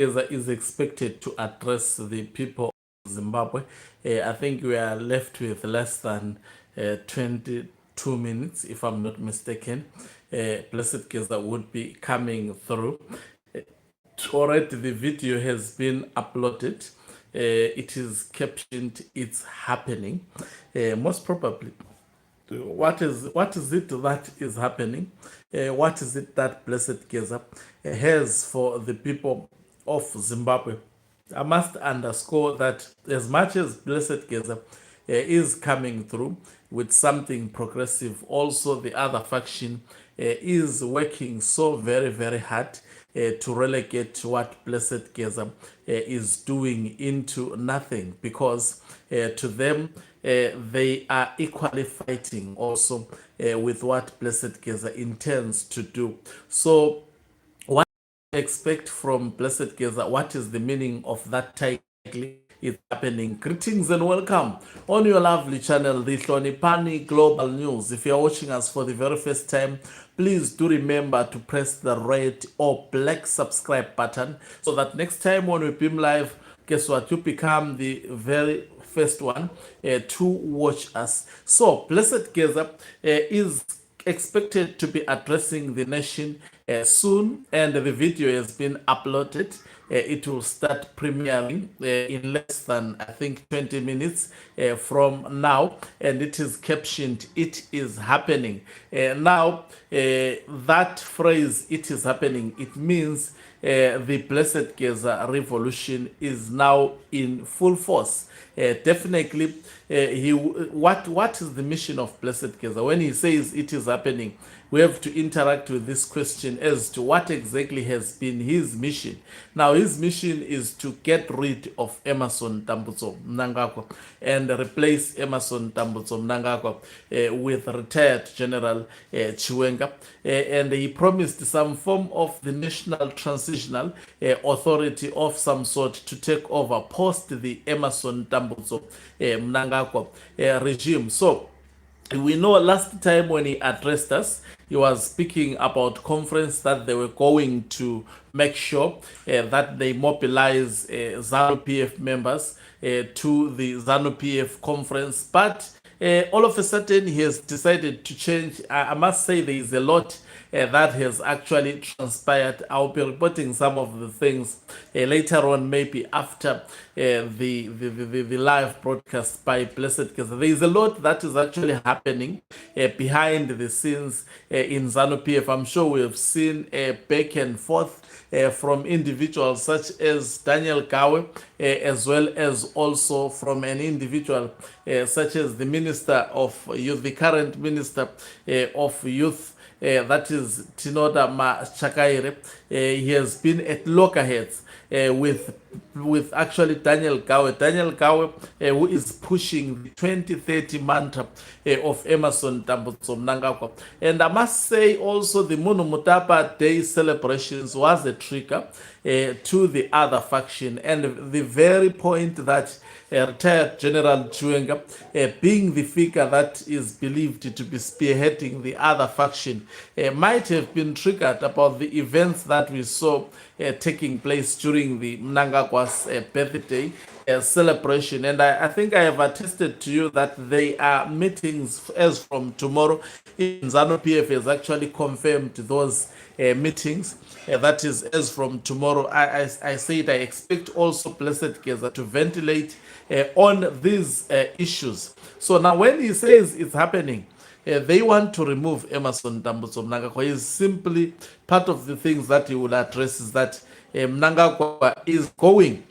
Geza is expected to address the people of Zimbabwe. I think we are left with less than 22 minutes, if I'm not mistaken. Blessed Geza would be coming through. Already the video has been uploaded. It is captioned, "It's happening." Most probably, what is it that is happening? What is it that Blessed Geza has for the people of Zimbabwe? I must underscore that as much as Blessed Geza is coming through with something progressive, also the other faction is working so very, very hard to relegate what Blessed Geza is doing into nothing, because to them, they are equally fighting also with what Blessed Geza intends to do. So, what do you expect from Blessed Geza? What is the meaning of that title? It's happening. Greetings and welcome on your lovely channel, the Hlonipani Global News. If you're watching us for the very first time, please do remember to press the red or black subscribe button so that next time when we beam live, guess what? You become the very first one to watch us. So, Blessed Geza is expected to be addressing the nation soon, and the video has been uploaded. It will start premiering in less than, I think, 20 minutes from now, and it is captioned, "It is happening." Now, that phrase, "it is happening," it means the Blessed Geza revolution is now in full force. Definitely, what is the mission of Blessed Geza? When he says it is happening, we have to interact with this question as to what exactly has been his mission. Now, his mission is to get rid of Emmerson Tambutso Mnangagwa and replace Emmerson Tambutso Mnangagwa with retired General Chiwenga. And he promised some form of the National Transitional Authority of some sort to take over post the Emmerson Tambutso Mnangagwa regime. So, we know last time when he addressed us, he was speaking about conference that they were going to make sure that they mobilize ZANU-PF members to the ZANU-PF conference. But all of a sudden, he has decided to change. I must say there is a lot that has actually transpired. I'll be reporting some of the things later on, maybe after the live broadcast by Blessed Geza. There is a lot that is actually happening behind the scenes in ZANU-PF. I'm sure we have seen back and forth from individuals such as Daniel Gawe, as well as also from an individual such as the Minister of Youth, the current Minister of Youth, that is Tinoda Machakaire. He has been at loggerheads with actually Daniel Gawe. Daniel Gawe, who is pushing the 2030 mantra of Emmerson Tambutso Mnangagwa. And I must say also the Munu Mutapa Day celebrations was a trigger to the other faction, and the very point that retired General Chiwenga, being the figure that is believed to be spearheading the other faction, might have been triggered about the events that we saw taking place during the Mnangagwa's birthday celebration. And I think I have attested to you that there are meetings as from tomorrow. ZANU-PF has actually confirmed those meetings. That is as from tomorrow. I said I expect also Blessed Geza to ventilate on these issues. So now when he says it's happening, they want to remove Emmerson Tambutso Mnangagwa. Is simply part of the things that he will address is that Mnangagwa is going.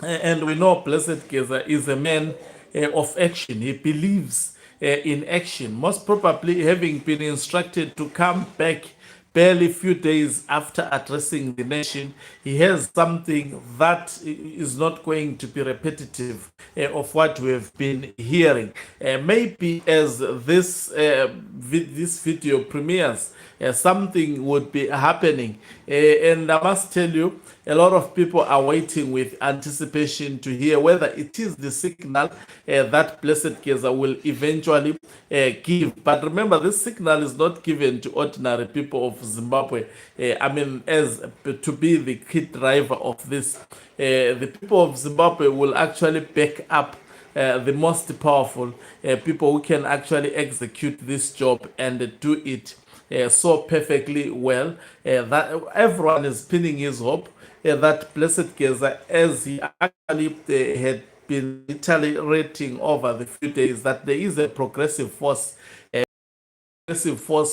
And we know Blessed Geza is a man of action. He believes in action, most probably having been instructed to come back barely a few days after addressing the nation. He has something that is not going to be repetitive of what we have been hearing. Maybe as this video premieres, something would be happening. And I must tell you, a lot of people are waiting with anticipation to hear whether it is the signal that Blessed Geza will eventually give. But remember, this signal is not given to ordinary people of Zimbabwe. As to be the key driver of this, the people of Zimbabwe will actually back up the most powerful people who can actually execute this job and do it so perfectly well that everyone is pinning his hope that Blessed Geza, as he actually had been iterating over the few days, that there is a progressive force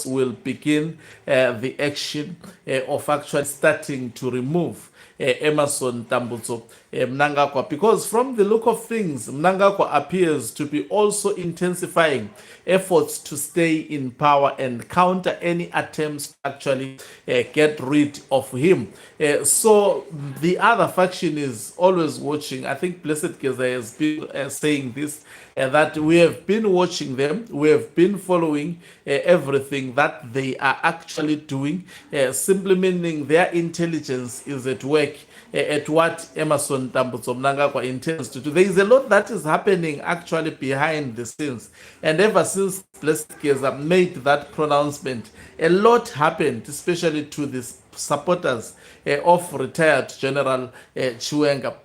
will begin the action of actually starting to remove Emerson Tambutso Mnangagwa, because from the look of things, Mnangagwa appears to be also intensifying efforts to stay in power and counter any attempts to actually get rid of him. So the other faction is always watching. I think Blessed Geza has been saying this, that we have been watching them, we have been following everything that they are actually doing, simply meaning their intelligence is at work at what Emerson Tambutso Mnangagwa intends to do. There is a lot that is happening actually behind the scenes, and ever since Blessed Geza made that pronouncement, a lot happened, especially to the supporters of retired General Chiwenga,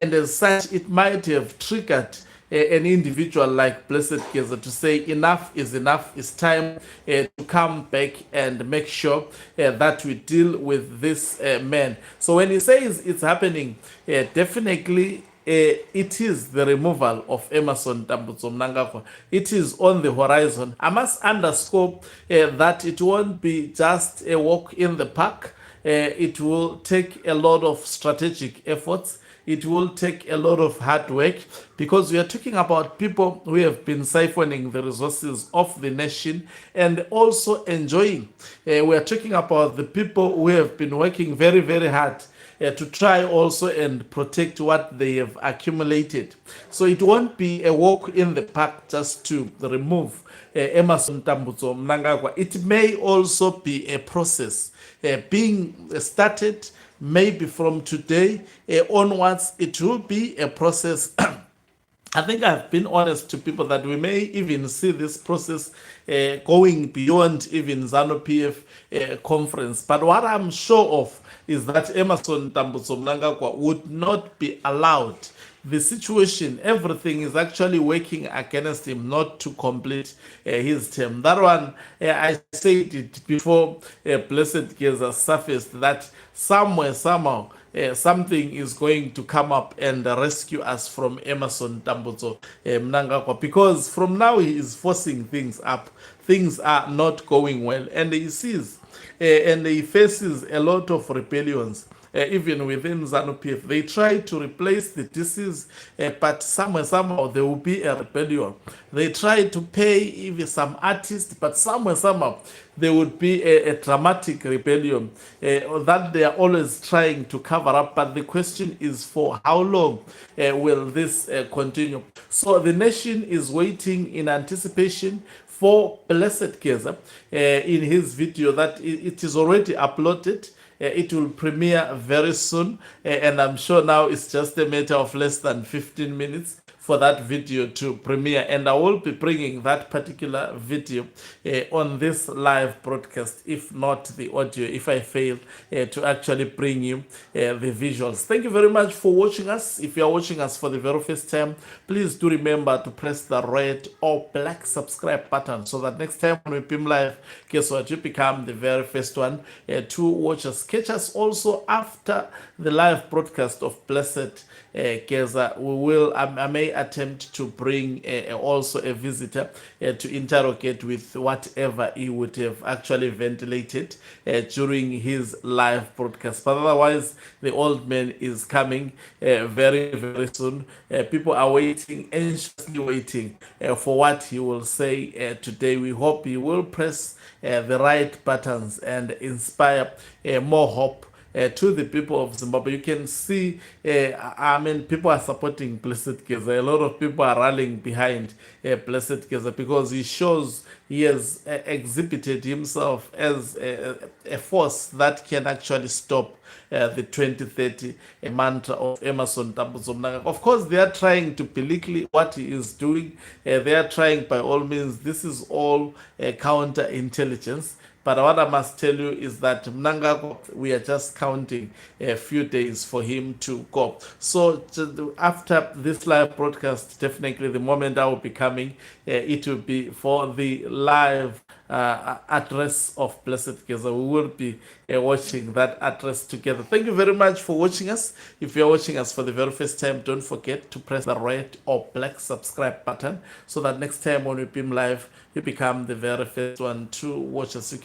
and as such it might have triggered an individual like Blessed Geza to say enough is enough. It's time to come back and make sure that we deal with this man. So when he says it's happening, definitely it is the removal of Emerson Tambutso Mnangagwa. It is on the horizon. I must underscore that it won't be just a walk in the park. It will take a lot of strategic efforts. It will take a lot of hard work, because we are talking about people who have been siphoning the resources of the nation and also enjoying. We are talking about the people who have been working very, very hard to try also and protect what they have accumulated. So it won't be a walk in the park just to remove Emerson Tambutso Mnangagwa. It may also be a process being started. Maybe from today onwards, it will be a process. I think I've been honest to people that we may even see this process going beyond even ZANU PF conference. But what I'm sure of is that Emerson Tambutso Mnangagwa would not be allowed. The situation, everything is actually working against him not to complete his term. That one, I said it before Blessed Geza surfaced, that somewhere, somehow, something is going to come up and rescue us from Emerson Tambutso Mnangagwa, because from now he is forcing things up. Things are not going well, and he sees and he faces a lot of rebellions. Even within ZANU-PF, they try to replace the DCs, but somehow there will be a rebellion. They try to pay even some artists, but somehow there would be a dramatic rebellion that they are always trying to cover up. But the question is, for how long will this continue? So the nation is waiting in anticipation for Blessed Geza in his video that it is already uploaded. It will premiere very soon, and I'm sure now it's just a matter of less than 15 minutes for that video to premiere, and I will be bringing that particular video on this live broadcast, if not the audio, if I fail to actually bring you the visuals. Thank you very much for watching us. If you are watching us for the very first time, please do remember to press the red or black subscribe button, so that next time when we beam live, guess what, you become the very first one to watch us. Catch us also after the live broadcast of Blessed Geza. I may attempt to bring also a visitor to interrogate with whatever he would have actually ventilated during his live broadcast. But otherwise, the old man is coming very, very soon. People are waiting, anxiously waiting for what he will say today. We hope he will press the right buttons and inspire more hope to the people of Zimbabwe. You can see, I mean, people are supporting Blessed Geza. A lot of people are rallying behind Blessed Geza because he has exhibited himself as a force that can actually stop the 2030 mantra of Emerson Tambudzo Mnangagwa. Of course, they are trying to belittle what he is doing. They are trying by all means. This is all counterintelligence. But what I must tell you is that Mnangagwa, we are just counting a few days for him to go. So after this live broadcast, definitely the moment I will be coming, it will be for the live address of Blessed Geza. We will be watching that address together. Thank you very much for watching us. If you're watching us for the very first time, don't forget to press the red or black subscribe button so that next time when we beam live, you become the very first one to watch us.